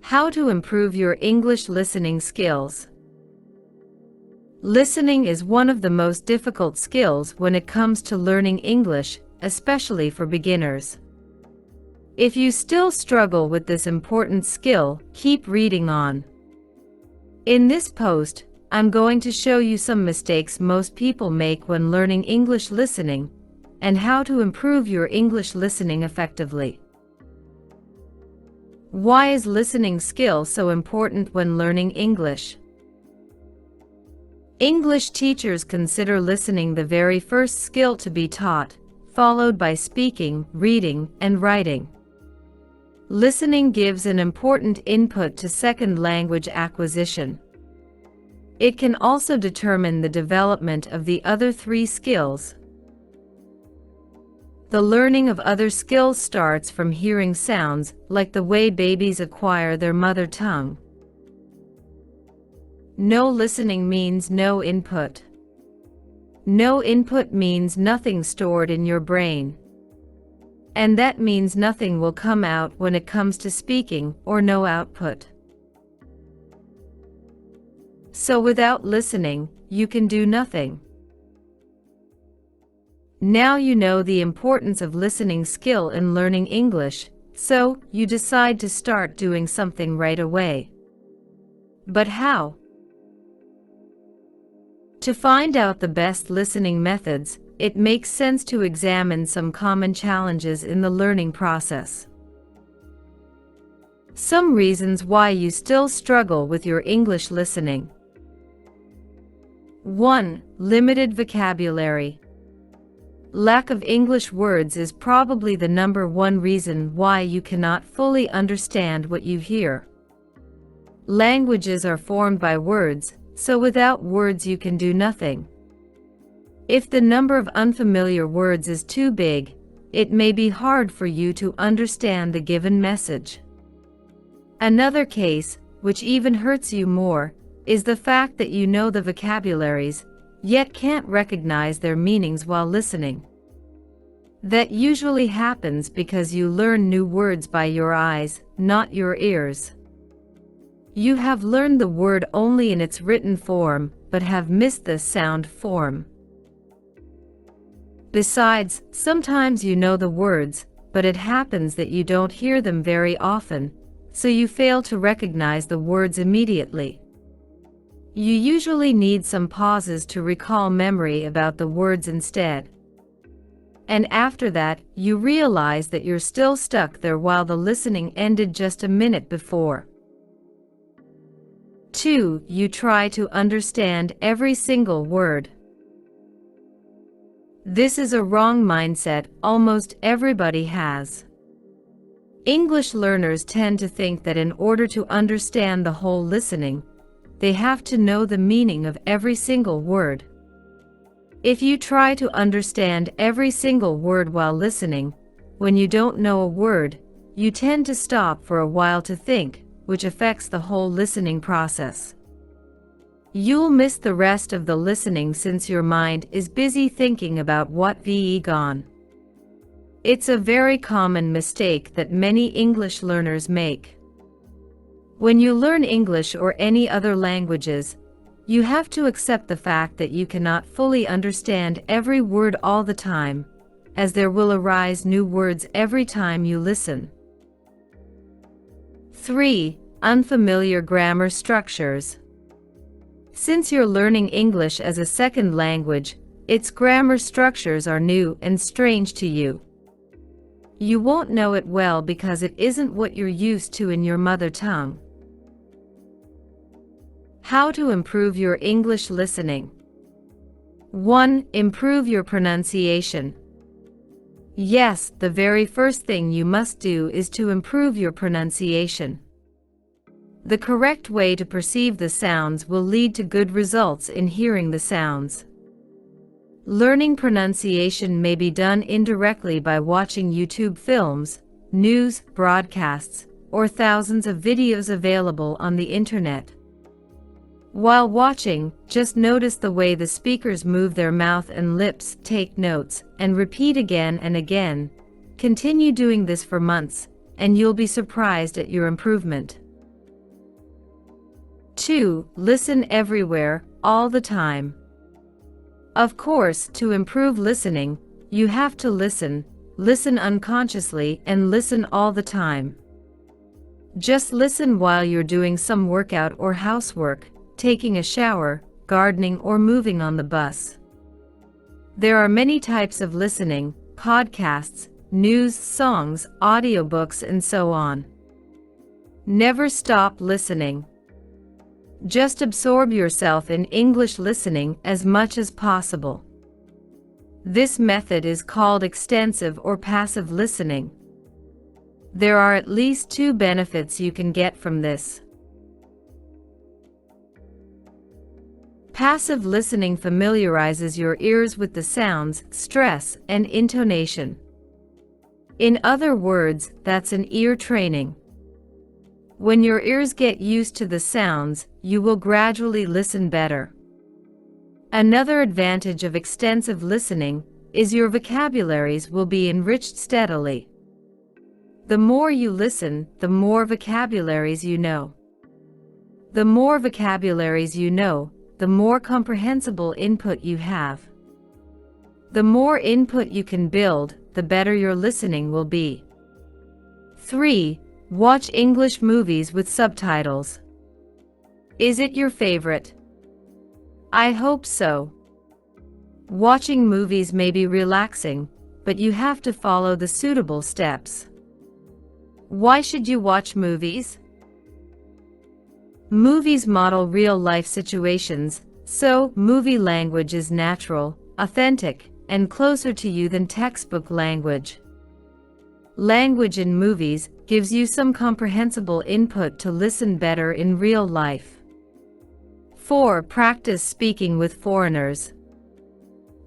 How to improve your English listening skills. Listening is one of the most difficult skills when it comes to learning English, especially for beginners. If you still struggle with this important skill, keep reading on. In this post, I'm going to show you some mistakes most people make when learning English listening, and how to improve your English listening effectively. Why is listening skill so important when learning English? English teachers consider listening the very first skill to be taught, followed by speaking, reading, and writing. Listening gives an important input to second language acquisition. It can also determine the development of the other three skills. The learning of other skills starts from hearing sounds, like the way babies acquire their mother tongue. No listening means no input. No input means nothing stored in your brain. And that means nothing will come out when it comes to speaking, or no output. So without listening, you can do nothing. Now you know the importance of listening skill in learning English, so you decide to start doing something right away. But how? To find out the best listening methods, it makes sense to examine some common challenges in the learning process. Some reasons why you still struggle with your English listening. 1. Limited vocabulary. Lack of English words is probably the number one reason why you cannot fully understand what you hear. Languages are formed by words, so without words you can do nothing. If the number of unfamiliar words is too big, it may be hard for you to understand the given message. Another case, which even hurts you more, is the fact that you know the vocabularies, yet can't recognize their meanings while listening. That usually happens because you learn new words by your eyes, not your ears. You have learned the word only in its written form, but have missed the sound form. Besides, sometimes you know the words, but it happens that you don't hear them very often, so you fail to recognize the words immediately. You usually need some pauses to recall memory about the words instead. And after that, you realize that you're still stuck there while the listening ended just a minute before. 2. You try to understand every single word. This is a wrong mindset almost everybody has. English learners tend to think that in order to understand the whole listening, they have to know the meaning of every single word. If you try to understand every single word while listening, when you don't know a word, you tend to stop for a while to think, which affects the whole listening process. You'll miss the rest of the listening since your mind is busy thinking about what VE gone. It's a very common mistake that many English learners make. When you learn English or any other languages, you have to accept the fact that you cannot fully understand every word all the time, as there will arise new words every time you listen. 3. Unfamiliar grammar structures. Since you're learning English as a second language, its grammar structures are new and strange to you. You won't know it well because it isn't what you're used to in your mother tongue. How to improve your English listening. 1. Improve your pronunciation. Yes, the very first thing you must do is to improve your pronunciation. The correct way to perceive the sounds will lead to good results in hearing the sounds. Learning pronunciation may be done indirectly by watching YouTube films, news, broadcasts, or thousands of videos available on the internet. While watching, just notice the way the speakers move their mouth and lips, take notes, and repeat again and again. Continue doing this for months, and you'll be surprised at your improvement. 2. Listen everywhere, all the time. Of course, to improve listening, you have to listen unconsciously, and listen all the time. Just listen while you're doing some workout or housework, taking a shower, gardening, or moving on the bus. There are many types of listening: podcasts, news, songs, audiobooks, and so on. Never stop listening. Just absorb yourself in English listening as much as possible. This method is called extensive or passive listening. There are at least 2 benefits you can get from this. Passive listening familiarizes your ears with the sounds, stress, and intonation. In other words, that's an ear training. When your ears get used to the sounds, you will gradually listen better. Another advantage of extensive listening is your vocabularies will be enriched steadily. The more you listen, the more vocabularies you know. The more vocabularies you know, the more comprehensible input you have. The more input you can build, the better your listening will be. 3. Watch English movies with subtitles. Is it your favorite? I hope so. Watching movies may be relaxing, but you have to follow the suitable steps. Why should you watch movies? Movies model real-life situations, so movie language is natural, authentic, and closer to you than textbook language. Language in movies gives you some comprehensible input to listen better in real life. 4. Practice speaking with foreigners.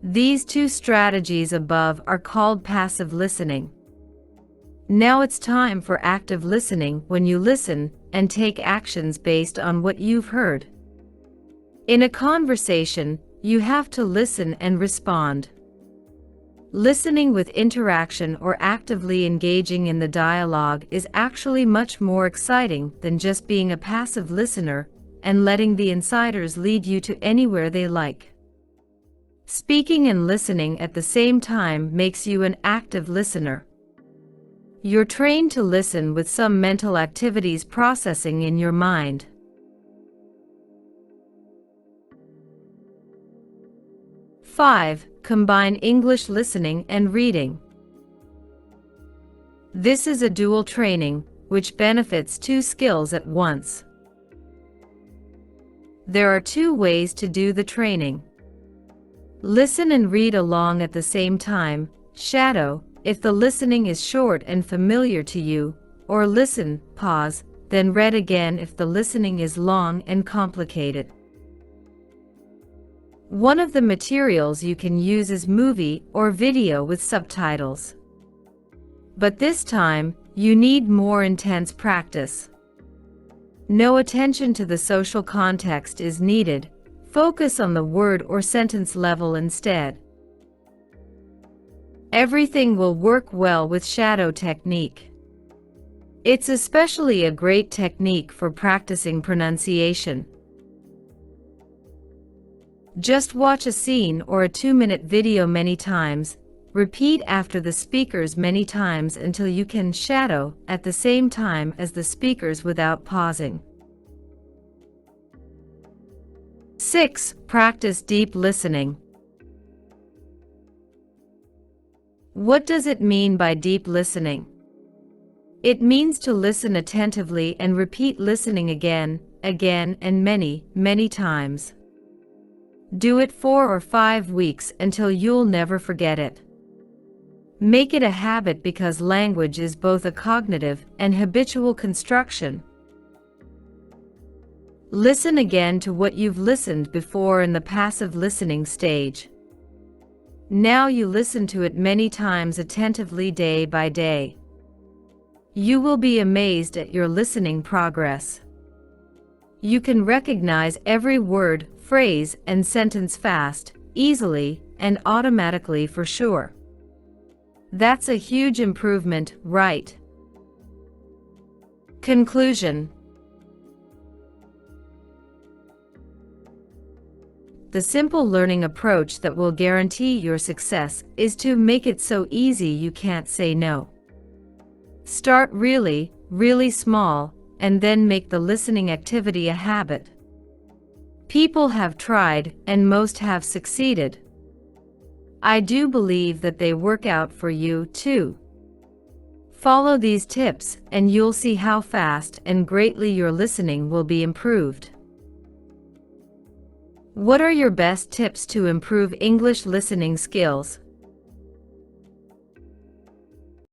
These 2 strategies above are called passive listening. Now it's time for active listening, when you listen and take actions based on what you've heard. In a conversation, you have to listen and respond. Listening with interaction or actively engaging in the dialogue is actually much more exciting than just being a passive listener and letting the insiders lead you to anywhere they like. Speaking and listening at the same time makes you an active listener. You're trained to listen with some mental activities processing in your mind. 5. Combine English listening and reading. This is a dual training, which benefits 2 skills at once. There are 2 ways to do the training. Listen and read along at the same time, shadow, if the listening is short and familiar to you, or listen, pause, then read again if the listening is long and complicated. One of the materials you can use is movie or video with subtitles. But this time, you need more intense practice. No attention to the social context is needed. Focus on the word or sentence level instead. Everything will work well with shadow technique. It's especially a great technique for practicing pronunciation. Just watch a scene or a 2-minute video many times. Repeat after the speakers many times until you can shadow at the same time as the speakers without pausing. 6. Practice deep listening. What does it mean by deep listening? It means to listen attentively and repeat listening again, and many, many times. Do it 4 or 5 weeks until you'll never forget it. Make it a habit because language is both a cognitive and habitual construction. Listen again to what you've listened before in the passive listening stage. Now you listen to it many times attentively day by day. You will be amazed at your listening progress. You can recognize every word, phrase, and sentence fast, easily, and automatically for sure. That's a huge improvement, right? Conclusion. The simple learning approach that will guarantee your success is to make it so easy you can't say no. Start really, really small, and then make the listening activity a habit. People have tried, and most have succeeded. I do believe that they work out for you too. Follow these tips, and you'll see how fast and greatly your listening will be improved. What are your best tips to improve English listening skills?